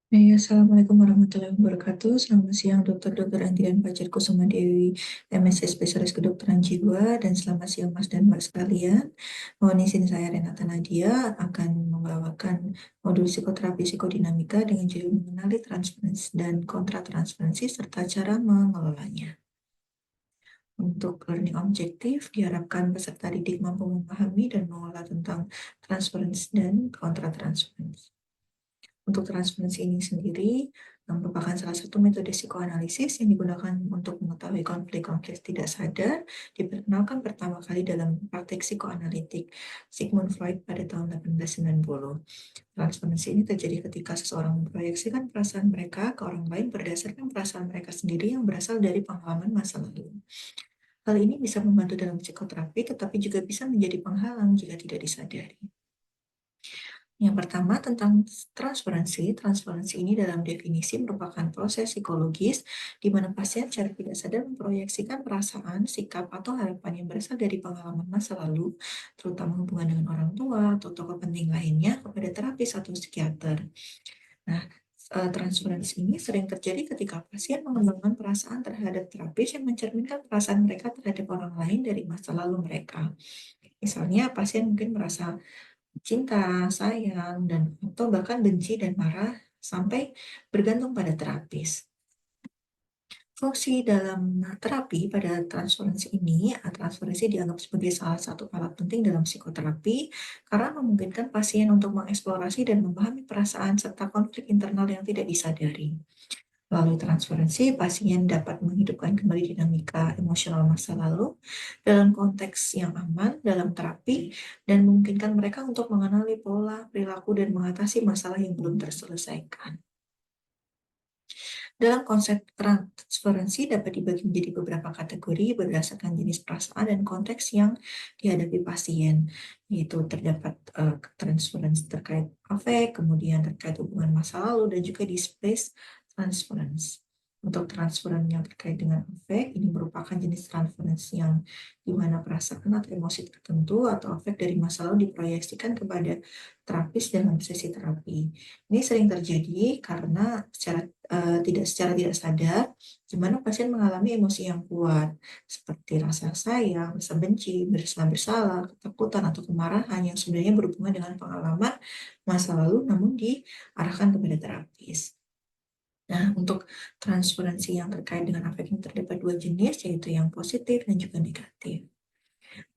Ya, Assalamualaikum warahmatullahi wabarakatuh. Selamat siang, Dr. Andrian Fajar Kusuma Dewi, MSc Spesialis Kedokteran Jiwa, dan selamat siang Mas dan Mbak sekalian. Mohon izin saya Renata Nadia akan membawakan modul psikoterapi psikodinamika dengan judul mengenali transferensi dan kontratransferensi serta cara mengelolanya. Untuk learning objektif, diharapkan peserta didik mampu memahami dan mengolah tentang transferensi dan kontratransferensi. Untuk transferensi ini sendiri merupakan salah satu metode psikoanalisis yang digunakan untuk mengetahui konflik-konflik tidak sadar, diperkenalkan pertama kali dalam praktek psikoanalitik Sigmund Freud pada tahun 1890. Transferensi ini terjadi ketika seseorang memproyeksikan perasaan mereka ke orang lain berdasarkan perasaan mereka sendiri yang berasal dari pengalaman masa lalu. Hal ini bisa membantu dalam psikoterapi, tetapi juga bisa menjadi penghalang jika tidak disadari. Yang pertama tentang transferensi. Transferensi ini dalam definisi merupakan proses psikologis di mana pasien secara tidak sadar memproyeksikan perasaan, sikap, atau harapan yang berasal dari pengalaman masa lalu, terutama hubungan dengan orang tua atau tokoh penting lainnya kepada terapis atau psikiater. Nah, transferensi ini sering terjadi ketika pasien mengembangkan perasaan terhadap terapis yang mencerminkan perasaan mereka terhadap orang lain dari masa lalu mereka. Misalnya, pasien mungkin merasa cinta, sayang, dan atau bahkan benci dan marah sampai bergantung pada terapis. Fungsi dalam terapi pada transferensi ini, transferensi dianggap sebagai salah satu alat penting dalam psikoterapi karena memungkinkan pasien untuk mengeksplorasi dan memahami perasaan serta konflik internal yang tidak disadari. Melalui transferensi, pasien dapat menghidupkan kembali dinamika emosional masa lalu dalam konteks yang aman dalam terapi dan memungkinkan mereka untuk mengenali pola, perilaku, dan mengatasi masalah yang belum terselesaikan. Dalam konsep transferensi dapat dibagi menjadi beberapa kategori berdasarkan jenis perasaan dan konteks yang dihadapi pasien, yaitu terdapat transferensi terkait afek, kemudian terkait hubungan masa lalu, dan juga displaced transference. Untuk transferensi yang terkait dengan afek, ini merupakan jenis transferensi yang di mana perasaan atau emosi tertentu atau afek dari masa lalu diproyeksikan kepada terapis dalam sesi terapi. Ini sering terjadi karena secara tidak sadar, di mana pasien mengalami emosi yang kuat, seperti rasa sayang, rasa benci, merasa bersalah, ketakutan, atau kemarahan yang sebenarnya berhubungan dengan pengalaman masa lalu, namun diarahkan kepada terapis. Nah, untuk transferensi yang terkait dengan afek ini terdapat dua jenis, yaitu yang positif dan juga negatif.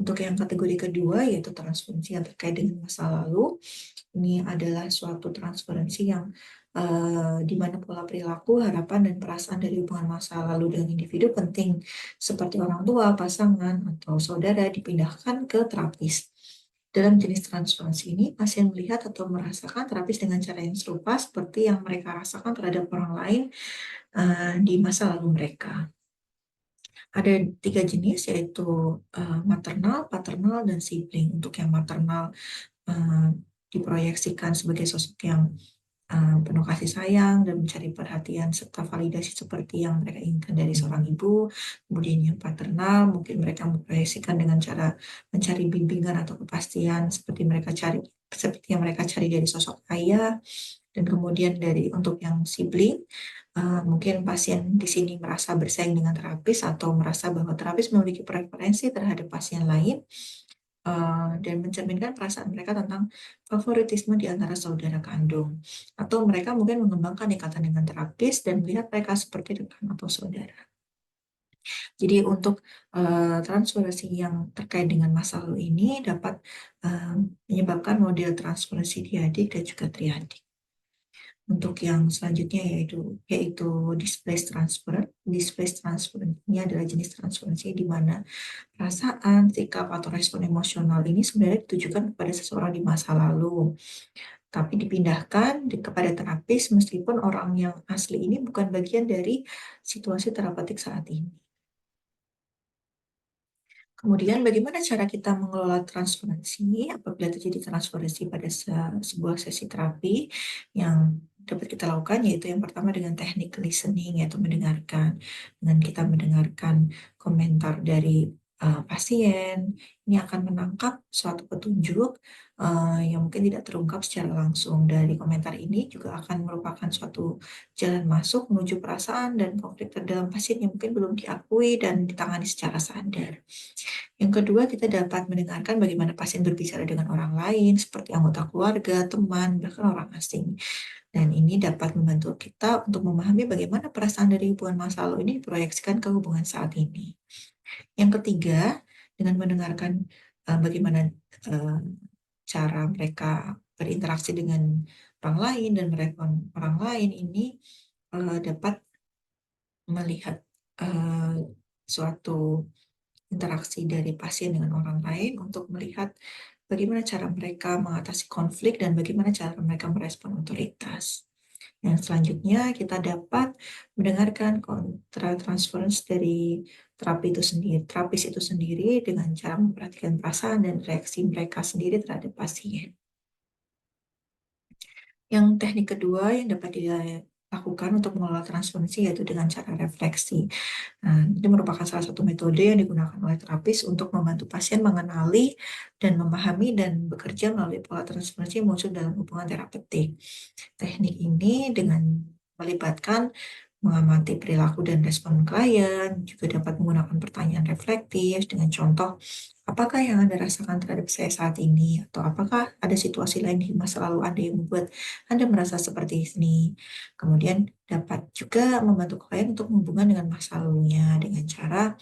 Untuk yang kategori kedua, yaitu transferensi yang terkait dengan masa lalu, ini adalah suatu transferensi yang di mana pola perilaku, harapan, dan perasaan dari hubungan masa lalu dengan individu penting, seperti orang tua, pasangan, atau saudara, dipindahkan ke terapis. Dalam jenis transferensi ini, pasien melihat atau merasakan terapis dengan cara yang serupa seperti yang mereka rasakan terhadap orang lain di masa lalu mereka. Ada tiga jenis, yaitu maternal, paternal, dan sibling. Untuk yang maternal diproyeksikan sebagai sosok yang penuh kasih sayang dan mencari perhatian serta validasi seperti yang mereka inginkan dari seorang ibu. Kemudian yang paternal, mungkin mereka memproyeksikan dengan cara mencari bimbingan atau kepastian seperti yang mereka cari dari sosok ayah. Dan kemudian untuk yang sibling, mungkin pasien di sini merasa bersaing dengan terapis atau merasa bahwa terapis memiliki preferensi terhadap pasien lain dan mencerminkan perasaan mereka tentang favoritisme di antara saudara kandung. Atau mereka mungkin mengembangkan ikatan dengan terapis dan melihat mereka seperti rekan atau saudara. Jadi untuk transferensi yang terkait dengan masa lalu ini dapat menyebabkan model transferensi diadik dan juga triadik. Untuk yang selanjutnya yaitu displaced transfer. Displaced transfer ini adalah jenis transferensi di mana perasaan, sikap, atau respon emosional ini sebenarnya ditujukan kepada seseorang di masa lalu, tapi dipindahkan kepada terapis meskipun orang yang asli ini bukan bagian dari situasi terapeutik saat ini. Kemudian bagaimana cara kita mengelola transferensi apabila terjadi transferensi pada sebuah sesi terapi yang dapat kita lakukan, yaitu yang pertama dengan teknik listening, yaitu mendengarkan. Dengan kita mendengarkan komentar dari pasien. Ini akan menangkap suatu petunjuk yang mungkin tidak terungkap secara langsung. Dari komentar ini juga akan merupakan suatu jalan masuk menuju perasaan dan konflik terdalam pasien yang mungkin belum diakui dan ditangani secara sadar. Yang kedua, kita dapat mendengarkan bagaimana pasien berbicara dengan orang lain, seperti anggota keluarga, teman, bahkan orang asing. Dan ini dapat membantu kita untuk memahami bagaimana perasaan dari hubungan masa lalu ini diproyeksikan ke hubungan saat ini. Yang ketiga, dengan mendengarkan bagaimana uh, cara mereka berinteraksi dengan orang lain dan merespon orang lain ini dapat melihat suatu interaksi dari pasien dengan orang lain untuk melihat bagaimana cara mereka mengatasi konflik dan bagaimana cara mereka merespon otoritas. Yang selanjutnya kita dapat mendengarkan kontra transference dari terapis itu sendiri dengan cara memperhatikan perasaan dan reaksi mereka sendiri terhadap pasien. Yang teknik kedua yang dapat dilakukan untuk mengelola transferensi yaitu dengan cara refleksi. Nah, ini merupakan salah satu metode yang digunakan oleh terapis untuk membantu pasien mengenali dan memahami dan bekerja melalui pola transferensi yang muncul dalam hubungan terapeutik. Teknik ini dengan melibatkan mengamati perilaku dan respon klien, juga dapat menggunakan pertanyaan reflektif dengan contoh, apakah yang Anda rasakan terhadap saya saat ini? Atau apakah ada situasi lain di masa lalu Anda yang membuat Anda merasa seperti ini? Kemudian dapat juga membantu klien untuk menghubungkan dengan masa lalunya dengan cara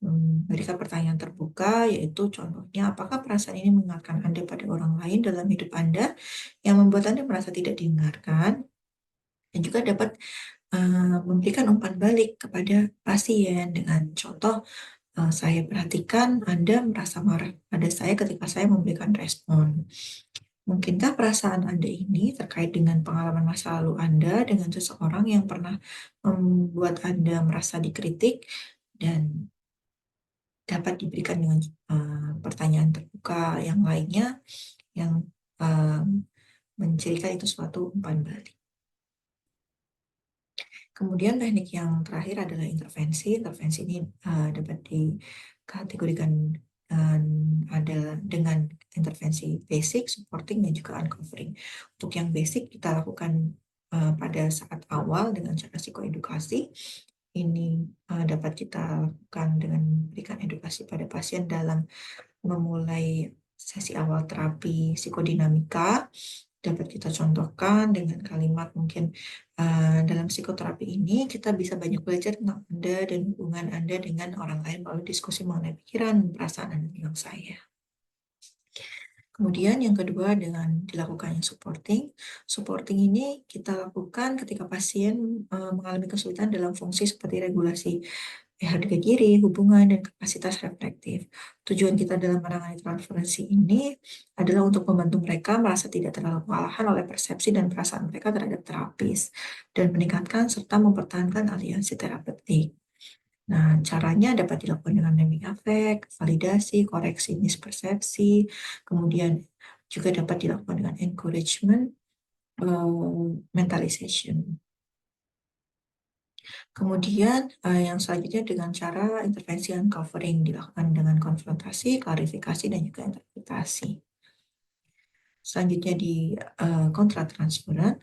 memberikan pertanyaan terbuka, yaitu contohnya, apakah perasaan ini mengingatkan Anda pada orang lain dalam hidup Anda yang membuat Anda merasa tidak didengarkan? Dan juga dapat memberikan umpan balik kepada pasien dengan contoh, saya perhatikan Anda merasa marah pada saya ketika saya memberikan respon. Mungkinkah perasaan Anda ini terkait dengan pengalaman masa lalu Anda dengan seseorang yang pernah membuat Anda merasa dikritik dan dapat diberikan dengan pertanyaan terbuka yang lainnya yang mencirikan itu suatu umpan balik. Kemudian teknik yang terakhir adalah intervensi. Intervensi ini dapat dikategorikan ada dengan intervensi basic, supporting, dan juga uncovering. Untuk yang basic kita lakukan pada saat awal dengan cara psikoedukasi. Ini dapat kita lakukan dengan memberikan edukasi pada pasien dalam memulai sesi awal terapi psikodinamika. Dapat kita contohkan dengan kalimat mungkin dalam psikoterapi ini kita bisa banyak belajar tentang Anda dan hubungan Anda dengan orang lain melalui diskusi mengenai pikiran dan perasaan Anda tentang saya. Kemudian yang kedua dengan dilakukannya supporting. Supporting ini kita lakukan ketika pasien mengalami kesulitan dalam fungsi seperti regulasi harga diri, hubungan, dan kapasitas reflektif. Tujuan kita dalam menangani transferensi ini adalah untuk membantu mereka merasa tidak terlalu kewalahan oleh persepsi dan perasaan mereka terhadap terapis, dan meningkatkan serta mempertahankan aliansi terapeutik. Nah, caranya dapat dilakukan dengan naming affect, validasi, koreksi mispersepsi, kemudian juga dapat dilakukan dengan encouragement, mentalization. Kemudian yang selanjutnya dengan cara intervensi uncovering dilakukan dengan konfrontasi, klarifikasi, dan juga interpretasi. Selanjutnya di kontratransferan.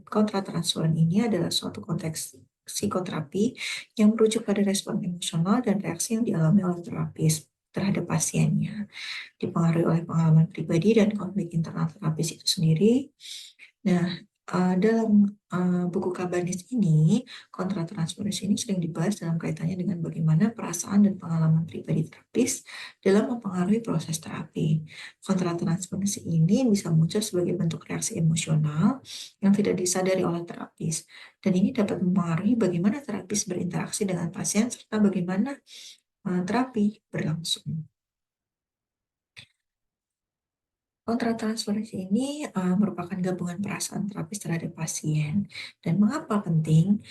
Kontratransferan ini adalah suatu konteks psikoterapi yang merujuk pada respon emosional dan reaksi yang dialami oleh terapis terhadap pasiennya, dipengaruhi oleh pengalaman pribadi dan konflik internal terapis itu sendiri. Nah, dalam buku Kabanis ini, kontratransferensi ini sering dibahas dalam kaitannya dengan bagaimana perasaan dan pengalaman pribadi terapis dalam mempengaruhi proses terapi. Kontratransferensi ini bisa muncul sebagai bentuk reaksi emosional yang tidak disadari oleh terapis, dan ini dapat mempengaruhi bagaimana terapis berinteraksi dengan pasien serta bagaimana terapi berlangsung. Kontratransferensi ini merupakan gabungan perasaan terapis terhadap pasien. Dan mengapa penting?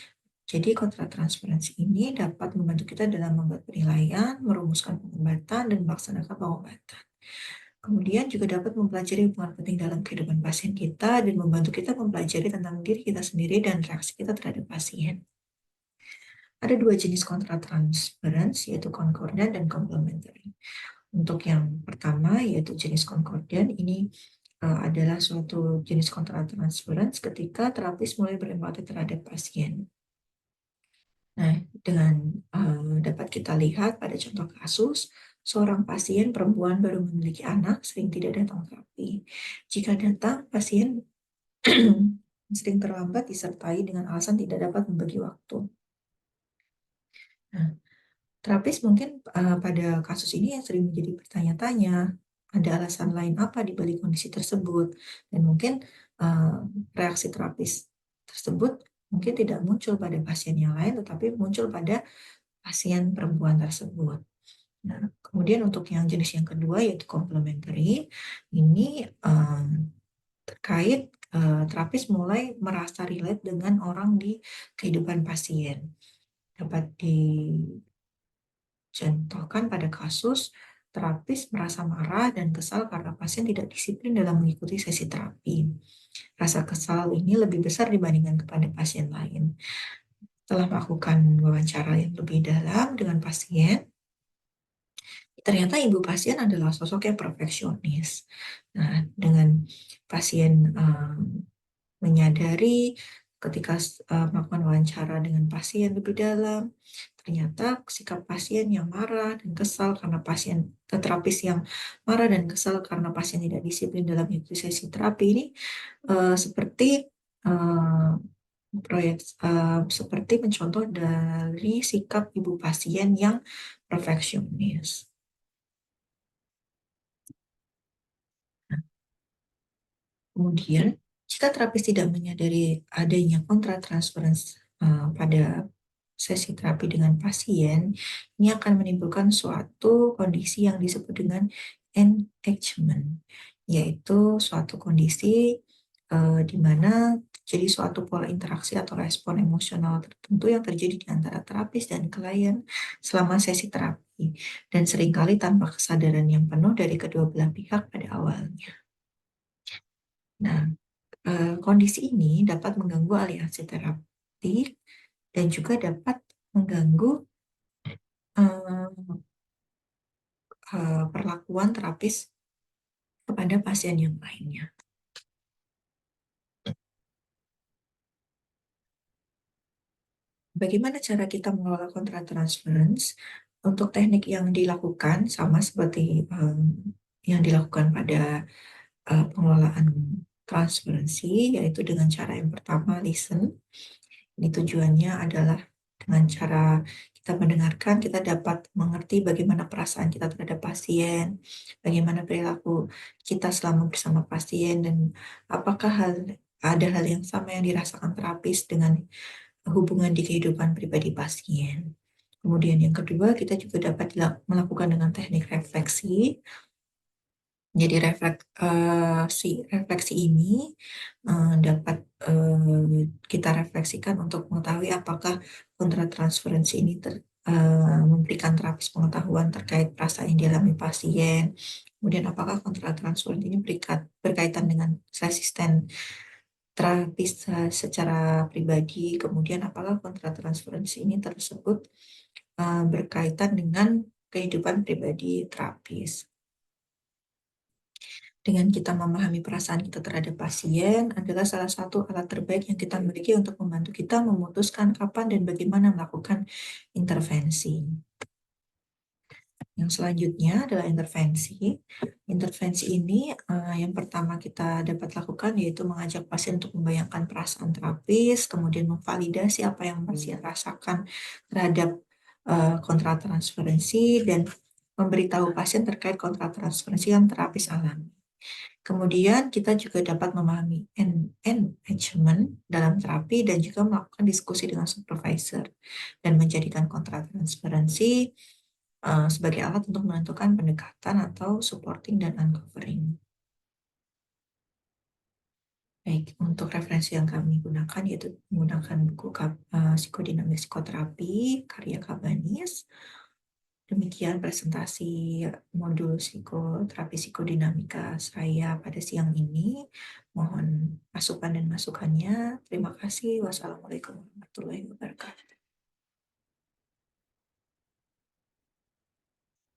Jadi kontratransferensi ini dapat membantu kita dalam membuat penilaian, merumuskan pengobatan, dan melaksanakan pengobatan. Kemudian juga dapat mempelajari hubungan penting dalam kehidupan pasien kita dan membantu kita mempelajari tentang diri kita sendiri dan reaksi kita terhadap pasien. Ada dua jenis kontratransference, yaitu concordant dan complementary. Untuk yang pertama, yaitu jenis concordant, ini adalah suatu jenis kontratransference ketika terapis mulai berempati terhadap pasien. Nah, dengan dapat kita lihat pada contoh kasus, seorang pasien perempuan baru memiliki anak sering tidak datang terapi. Jika datang, pasien sering terlambat disertai dengan alasan tidak dapat membagi waktu. Nah, terapis mungkin pada kasus ini yang sering menjadi bertanya-tanya, ada alasan lain apa di balik kondisi tersebut, dan mungkin reaksi terapis tersebut mungkin tidak muncul pada pasien yang lain, tetapi muncul pada pasien perempuan tersebut. Nah, kemudian untuk yang jenis yang kedua yaitu complementary, ini terkait terapis mulai merasa relate dengan orang di kehidupan pasien. Dapat dicontohkan pada kasus terapis merasa marah dan kesal karena pasien tidak disiplin dalam mengikuti sesi terapi. Rasa kesal ini lebih besar dibandingkan kepada pasien lain. Setelah melakukan wawancara yang lebih dalam dengan pasien, ternyata ibu pasien adalah sosok yang perfeksionis. Nah, dengan pasien menyadari ketika melakukan wawancara dengan pasien lebih dalam, ternyata sikap pasien yang marah dan kesal karena terapis yang marah dan kesal karena pasien tidak disiplin dalam mengikuti sesi terapi ini seperti seperti mencontoh dari sikap ibu pasien yang perfeksionis. Kemudian, jika terapis tidak menyadari adanya kontratransferensi pada sesi terapi dengan pasien, ini akan menimbulkan suatu kondisi yang disebut dengan engagement, yaitu suatu kondisi di mana jadi suatu pola interaksi atau respon emosional tertentu yang terjadi di antara terapis dan klien selama sesi terapi, dan seringkali tanpa kesadaran yang penuh dari kedua belah pihak pada awalnya. Nah, kondisi ini dapat mengganggu aliansi terapi dan juga dapat mengganggu perlakuan terapis kepada pasien yang lainnya. Bagaimana cara kita mengelola kontratransference? Untuk teknik yang dilakukan sama seperti yang dilakukan pada pengelolaan transferensi, yaitu dengan cara yang pertama listen. Ini tujuannya adalah dengan cara kita mendengarkan, kita dapat mengerti bagaimana perasaan kita terhadap pasien, bagaimana perilaku kita selama bersama pasien, dan apakah ada hal yang sama yang dirasakan terapis dengan hubungan di kehidupan pribadi pasien. Kemudian yang kedua, kita juga dapat melakukan dengan teknik refleksi. Jadi refleksi ini dapat kita refleksikan untuk mengetahui apakah kontratransferensi ini memberikan terapis pengetahuan terkait perasaan yang dialami pasien. Kemudian apakah kontratransferensi ini berkaitan dengan resisten terapis secara pribadi. Kemudian apakah kontratransferensi ini tersebut berkaitan dengan kehidupan pribadi terapis. Dengan kita memahami perasaan kita terhadap pasien adalah salah satu alat terbaik yang kita miliki untuk membantu kita memutuskan kapan dan bagaimana melakukan intervensi. Yang selanjutnya adalah intervensi. Intervensi ini yang pertama kita dapat lakukan yaitu mengajak pasien untuk membayangkan perasaan terapis, kemudian memvalidasi apa yang pasien rasakan terhadap kontratransferensi, dan memberitahu pasien terkait kontratransferensi yang terapis alami. Kemudian kita juga dapat memahami engagement dalam terapi dan juga melakukan diskusi dengan supervisor dan menjadikan kontratransferensi sebagai alat untuk menentukan pendekatan atau supporting dan uncovering. Baik, untuk referensi yang kami gunakan yaitu menggunakan buku Psikodinamik Psikoterapi karya Cabanis. Demikian presentasi modul psikoterapi psikodinamika saya pada siang ini. Mohon masukan dan masukannya. Terima kasih. Wassalamualaikum warahmatullahi wabarakatuh.